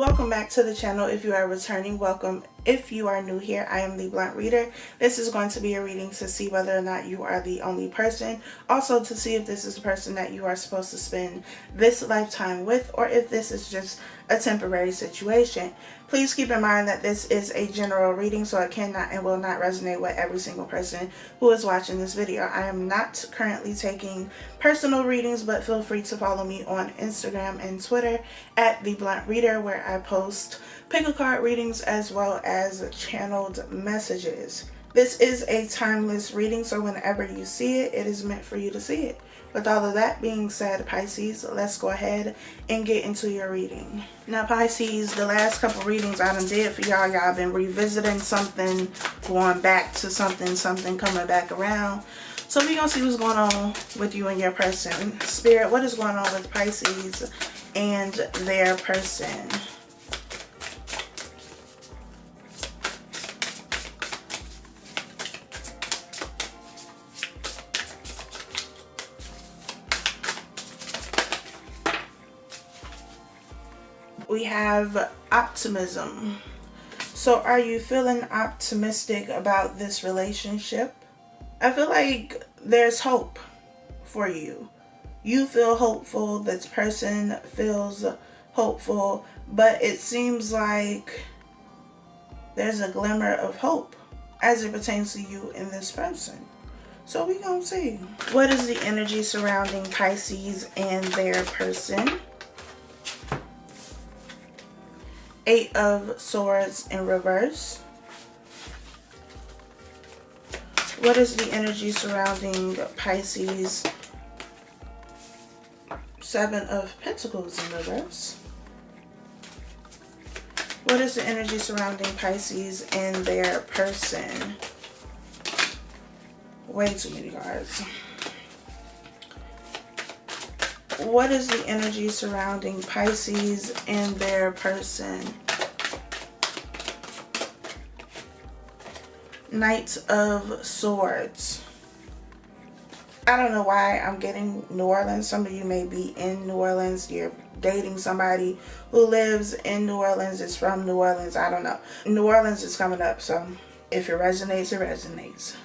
welcome back to the channel. If you are returning, welcome. If you are new here, I am the Blunt Reader. This is going to be a reading to see whether or not you are the only person. Also to see if this is a person that you are supposed to spend this lifetime with, or if this is just a temporary situation. Please keep in mind that this is a general reading, so it cannot and will not resonate with every single person who is watching this video. I am not currently taking personal readings, but feel free to follow me on Instagram and Twitter at the Blunt Reader, where I post pick a card readings as well as channeled messages. This is a timeless reading, so whenever you see it, it is meant for you to see it. With all of that being said, Pisces, let's go ahead and get into your reading. Now, Pisces, the last couple readings I done did for y'all, y'all been revisiting something, going back to something coming back around. So we're going to see what's going on with you and your person. Spirit, what is going on with Pisces and their person? We have optimism. So are you feeling optimistic about this relationship? I feel like there's hope for you. You feel hopeful. This person feels hopeful. But it seems like there's a glimmer of hope as it pertains to you and this person. So we're going to see. What is the energy surrounding Pisces and their person? Eight of Swords in reverse. What is the energy surrounding Pisces? Seven of Pentacles in reverse. What is the energy surrounding Pisces and their person? Way too many cards. What is the energy surrounding Pisces and their person? Knight of Swords. I don't know why I'm getting New Orleans. Some of you may be in New Orleans. You're dating somebody who lives in New Orleans, is from New Orleans. I don't know. New Orleans is coming up, so if it resonates, it resonates.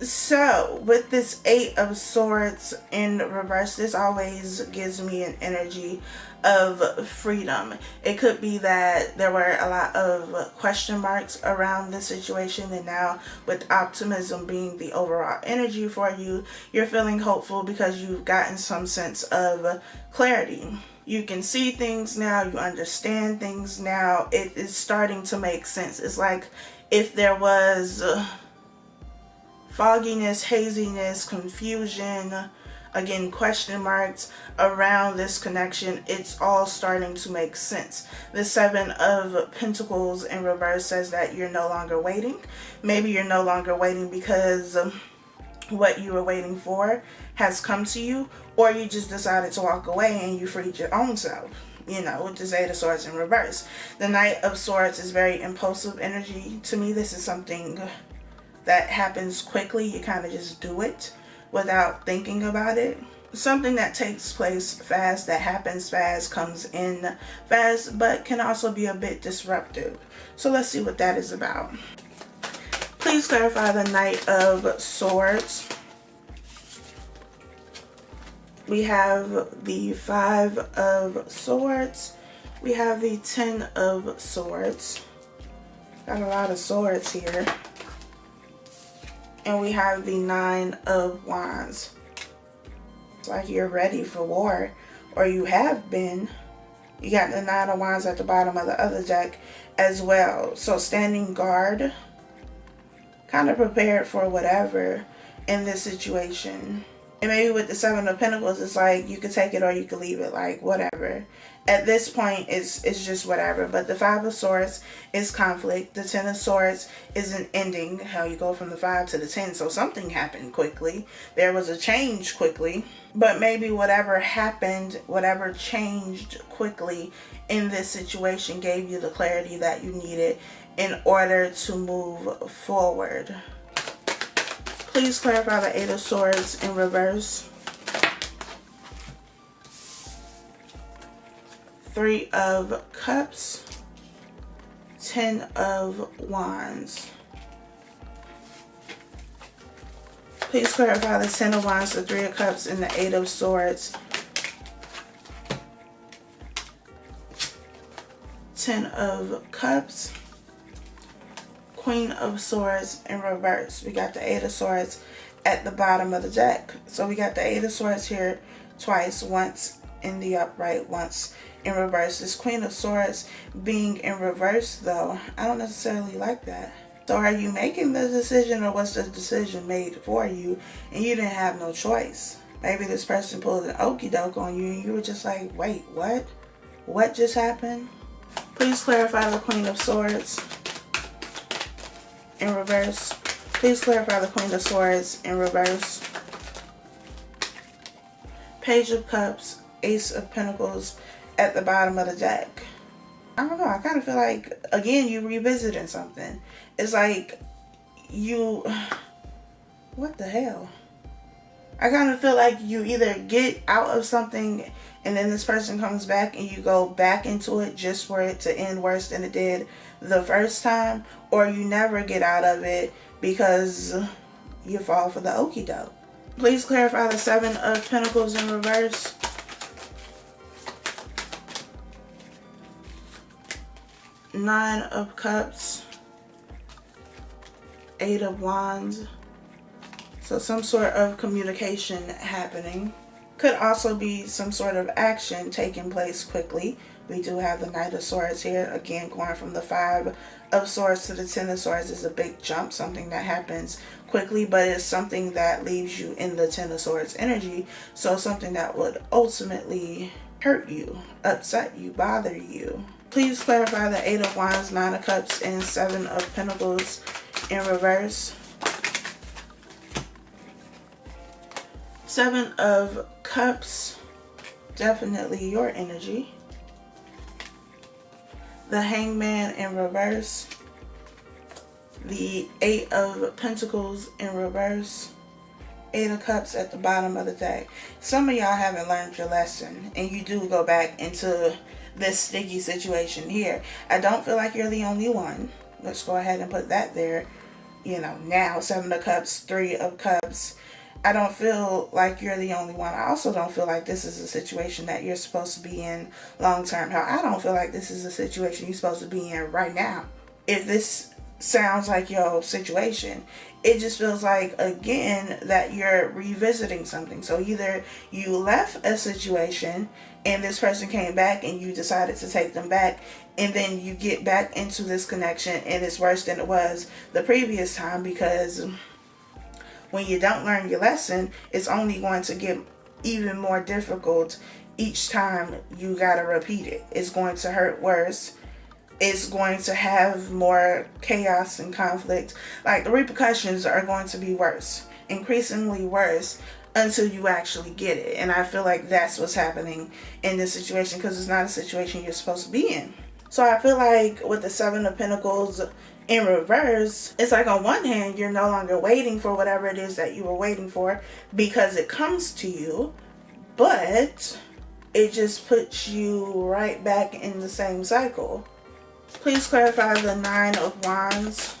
So, with this Eight of Swords in reverse, this always gives me an energy of freedom. It could be that there were a lot of question marks around this situation, and now with optimism being the overall energy for you, you're feeling hopeful because you've gotten some sense of clarity. You can see things now, you understand things now. It is starting to make sense. It's like if there was fogginess, haziness, confusion, again, question marks around this connection, it's all starting to make sense. The Seven of Pentacles in reverse says that you're no longer waiting. Maybe you're no longer waiting because what you were waiting for has come to you, or you just decided to walk away and you freed your own self. You know, with the Eight of Swords in reverse. The Knight of Swords is very impulsive energy. To me, this is something that happens quickly. You kind of just do it without thinking about it. Something that takes place fast, that happens fast, comes in fast, but can also be a bit disruptive. So let's see what that is about. Please clarify the Knight of Swords. We have the Five of Swords. We have the Ten of Swords. Got a lot of swords here. And we have the Nine of Wands. It's like you're ready for war, or you have been. You got the Nine of Wands at the bottom of the other deck as well. So standing guard, kind of prepared for whatever in this situation. And maybe with the Seven of Pentacles, it's like you could take it or you could leave it, like whatever. At this point, it's just whatever. But the Five of Swords is conflict. The Ten of Swords is an ending. How you go from the 5 to the 10. So something happened quickly. There was a change quickly. But maybe whatever happened, whatever changed quickly in this situation gave you the clarity that you needed in order to move forward. Please clarify the Eight of Swords in reverse. Three of Cups. Ten of Wands. Please clarify the Ten of Wands, the Three of Cups, and the Eight of Swords. Ten of Cups, Queen of Swords in reverse. We got the Eight of Swords at the bottom of the deck. So we got the Eight of Swords here twice, once in the upright, once in reverse. This Queen of Swords being in reverse, though, I don't necessarily like that. So are you making the decision, or was the decision made for you and you didn't have no choice? Maybe this person pulled an okie doke on you and you were just like, wait, what? What just happened? Please clarify the Queen of Swords in reverse. Please clarify the Queen of Swords in reverse. Page of Cups, Ace of Pentacles at the bottom of the deck. I don't know. I kind of feel like, again, you revisiting something. It's like you... What the hell? I kind of feel like you either get out of something and then this person comes back and you go back into it just for it to end worse than it did the first time, or you never get out of it because you fall for the okie doke. Please clarify the Seven of Pentacles in reverse. Nine of Cups, Eight of Wands. So some sort of communication happening. Could also be some sort of action taking place quickly. We do have the Knight of Swords here. Again, going from the Five of Swords to the Ten of Swords is a big jump. Something that happens quickly, but it's something that leaves you in the Ten of Swords energy. So something that would ultimately hurt you, upset you, bother you. Please clarify the Eight of Wands, Nine of Cups, and Seven of Pentacles in reverse. Seven of Cups, definitely your energy. The Hangman in reverse. The Eight of Pentacles in reverse. Eight of Cups at the bottom of the deck. Some of y'all haven't learned your lesson and you do go back into this sticky situation here. I don't feel like you're the only one. Let's go ahead and put that there. You know, now Seven of Cups, Three of Cups. I don't feel like you're the only one. I also don't feel like this is a situation that you're supposed to be in long term. Hell, I don't feel like this is a situation you're supposed to be in right now. If this sounds like your situation, it just feels like, again, that you're revisiting something. So either you left a situation and this person came back and you decided to take them back, and then you get back into this connection and it's worse than it was the previous time, because when you don't learn your lesson, it's only going to get even more difficult each time you gotta repeat it. It's going to hurt worse. It's going to have more chaos and conflict. Like, the repercussions are going to be worse, increasingly worse, until you actually get it. And I feel like that's what's happening in this situation, because it's not a situation you're supposed to be in. So I feel like with the Seven of Pentacles in reverse, it's like on one hand, you're no longer waiting for whatever it is that you were waiting for because it comes to you, but it just puts you right back in the same cycle. Please clarify the Nine of Wands.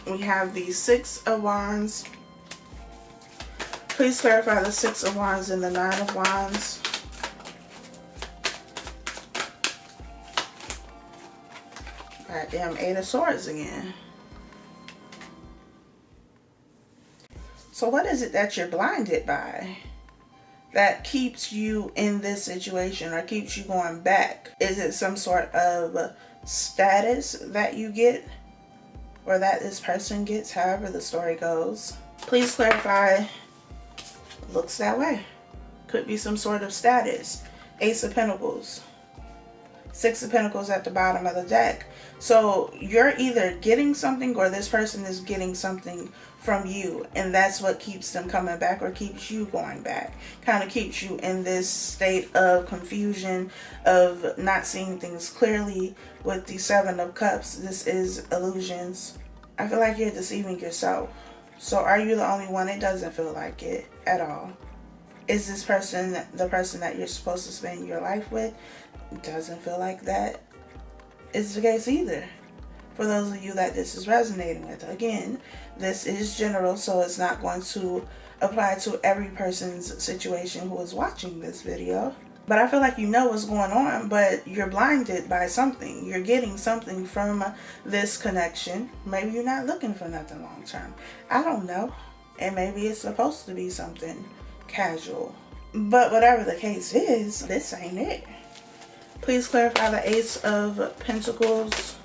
We have the Six of Wands. Please clarify the Six of Wands and the Nine of Wands. Goddamn Eight of Swords again. So what is it that you're blinded by that keeps you in this situation or keeps you going back? Is it some sort of status that you get, or that this person gets, however the story goes? Please clarify. Looks that way. Could be some sort of status. Ace of Pentacles. Six of Pentacles at the bottom of the deck. So you're either getting something or this person is getting something from you, and that's what keeps them coming back or keeps you going back. Kind of keeps you in this state of confusion, of not seeing things clearly. With the Seven of Cups, this is illusions. I feel like you're deceiving yourself. So are you the only one? It doesn't feel like it at all. Is this person the person that you're supposed to spend your life with? Doesn't feel like that is the case either. For those of you that this is resonating with, again, this is general, so it's not going to apply to every person's situation who is watching this video. But I feel like you know what's going on, but you're blinded by something. You're getting something from this connection. Maybe you're not looking for nothing long term. I don't know. And maybe it's supposed to be something casual. But whatever the case is, this ain't it. Please clarify the Ace of Pentacles.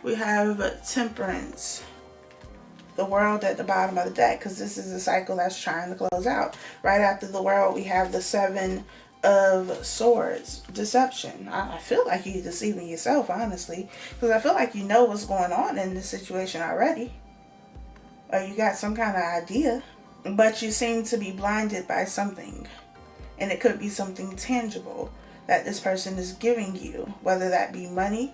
We have Temperance. The World at the bottom of the deck, because this is a cycle that's trying to close out. Right after the World, we have the Seven of Swords. Deception. I feel like you're deceiving yourself, honestly, because I feel like you know what's going on in this situation already, or you got some kind of idea, but you seem to be blinded by something, and it could be something tangible that this person is giving you, whether that be money,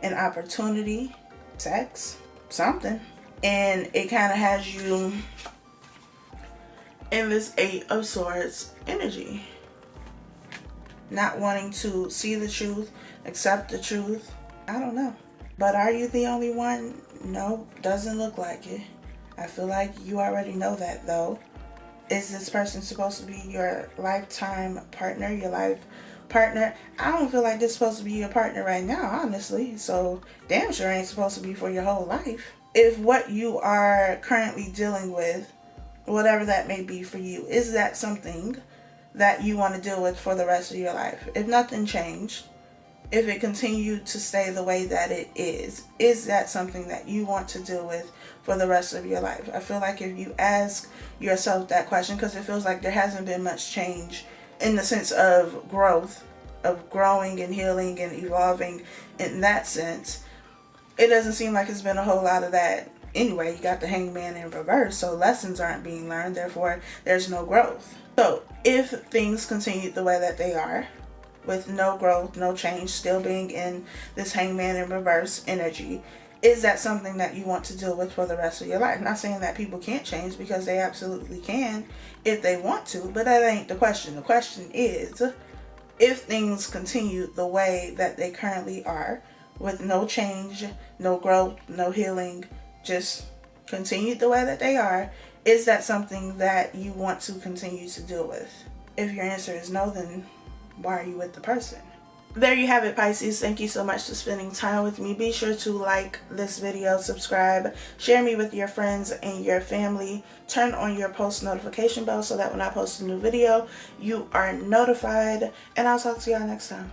an opportunity, sex, something. And it kind of has you in this Eight of Swords energy. Not wanting to see the truth, accept the truth. I don't know. But are you the only one? No, doesn't look like it. I feel like you already know that, though. Is this person supposed to be your lifetime partner, your life partner? I don't feel like this is supposed to be your partner right now, honestly. So damn sure ain't supposed to be for your whole life. If what you are currently dealing with, whatever that may be for you, is that something that you want to deal with for the rest of your life? If nothing changed, if it continued to stay the way that it is that something that you want to deal with for the rest of your life? I feel like if you ask yourself that question, because it feels like there hasn't been much change in the sense of growth, of growing and healing and evolving in that sense, it doesn't seem like it's been a whole lot of that. Anyway, you got the Hangman in reverse, so lessons aren't being learned, therefore there's no growth. So if things continue the way that they are, with no growth, no change, still being in this Hangman in reverse energy, is that something that you want to deal with for the rest of your life? Not saying that people can't change, because they absolutely can if they want to, but that ain't the question. The question is, if things continue the way that they currently are, with no change, no growth, no healing, just continued the way that they are, is that something that you want to continue to deal with? If your answer is no, then why are you with the person? There you have it, Pisces. Thank you so much for spending time with me. Be sure to like this video, subscribe, share me with your friends and your family. Turn on your post notification bell so that when I post a new video, you are notified. And I'll talk to y'all next time.